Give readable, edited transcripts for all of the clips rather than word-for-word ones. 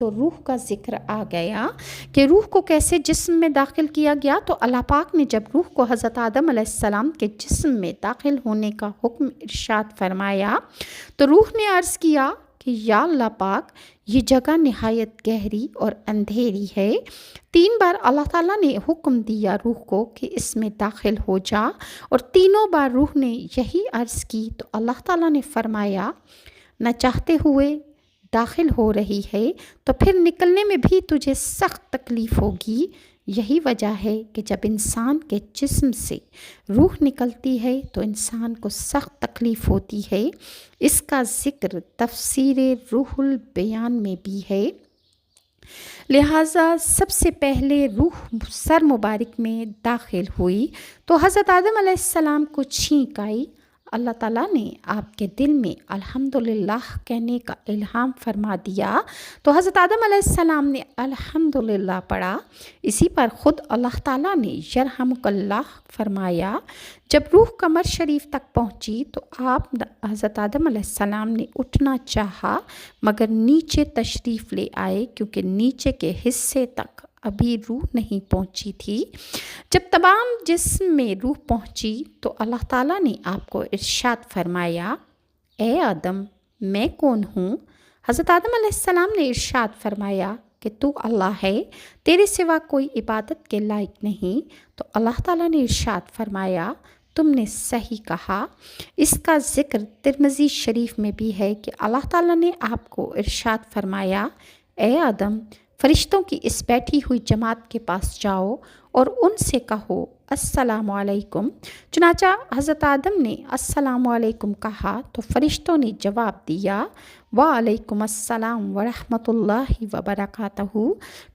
تو روح کا ذکر آ گیا کہ روح کو کیسے جسم میں داخل کیا گیا۔ تو اللہ پاک نے جب روح کو حضرت آدم علیہ السلام کے جسم میں داخل ہونے کا حکم ارشاد فرمایا تو روح نے عرض کیا کہ یا اللہ پاک، یہ جگہ نہایت گہری اور اندھیری ہے۔ 3 بار اللہ تعالیٰ نے حکم دیا روح کو کہ اس میں داخل ہو جا، اور تینوں بار روح نے یہی عرض کی تو اللہ تعالیٰ نے فرمایا نہ چاہتے ہوئے داخل ہو رہی ہے تو پھر نکلنے میں بھی تجھے سخت تکلیف ہوگی۔ یہی وجہ ہے کہ جب انسان کے جسم سے روح نکلتی ہے تو انسان کو سخت تکلیف ہوتی ہے۔ اس کا ذکر تفسیر روح البیان میں بھی ہے۔ لہٰذا سب سے پہلے روح سر مبارک میں داخل ہوئی تو حضرت آدم علیہ السلام کو چھینک آئی۔ اللہ تعالیٰ نے آپ کے دل میں الحمدللہ کہنے کا الہام فرما دیا تو حضرت آدم علیہ السلام نے الحمدللہ پڑھا۔ اسی پر خود اللہ تعالیٰ نے یرحمک اللہ فرمایا۔ جب روح قمر شریف تک پہنچی تو آپ حضرت آدم علیہ السلام نے اٹھنا چاہا مگر نیچے تشریف لے آئے، کیونکہ نیچے کے حصے تک ابھی روح نہیں پہنچی تھی۔ جب تمام جسم میں روح پہنچی تو اللہ تعالیٰ نے آپ کو ارشاد فرمایا، اے آدم میں کون ہوں؟ حضرت آدم علیہ السلام نے ارشاد فرمایا کہ تو اللہ ہے، تیرے سوا کوئی عبادت کے لائق نہیں۔ تو اللہ تعالیٰ نے ارشاد فرمایا تم نے صحیح کہا۔ اس کا ذکر ترمذی شریف میں بھی ہے کہ اللہ تعالیٰ نے آپ کو ارشاد فرمایا، اے آدم فرشتوں کی اس بیٹھی ہوئی جماعت کے پاس جاؤ اور ان سے کہو السلام علیکم۔ چنانچہ حضرت آدم نے السلام علیکم کہا تو فرشتوں نے جواب دیا وعلیکم السلام ورحمۃ اللہ وبرکاتہ۔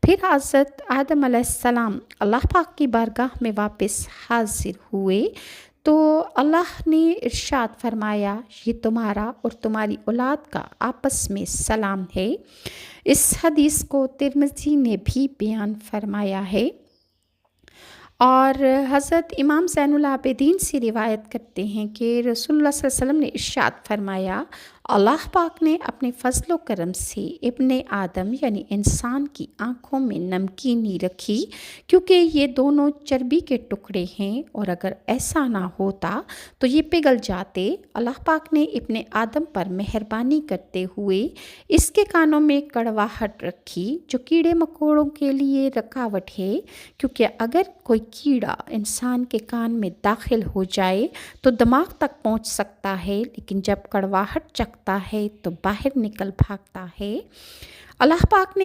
پھر حضرت آدم علیہ السلام اللہ پاک کی بارگاہ میں واپس حاضر ہوئے تو اللہ نے ارشاد فرمایا یہ تمہارا اور تمہاری اولاد کا آپس میں سلام ہے۔ اس حدیث کو ترمذی نے بھی بیان فرمایا ہے، اور حضرت امام زین العابدین سے روایت کرتے ہیں کہ رسول اللہ صلی اللہ علیہ وسلم نے ارشاد فرمایا اللہ پاک نے اپنے فضل و کرم سے ابن آدم یعنی انسان کی آنکھوں میں نمکینی رکھی، کیونکہ یہ دونوں چربی کے ٹکڑے ہیں اور اگر ایسا نہ ہوتا تو یہ پگھل جاتے۔ اللہ پاک نے ابن آدم پر مہربانی کرتے ہوئے اس کے کانوں میں کڑواہٹ رکھی جو کیڑے مکوڑوں کے لیے رکاوٹ ہے، کیونکہ اگر کوئی کیڑا انسان کے کان میں داخل ہو جائے تو دماغ تک پہنچ سکتا ہے، لیکن جب کڑواہٹ چکتا ہے تو باہر نکل بھاگتا ہے۔ اللہ پاک نے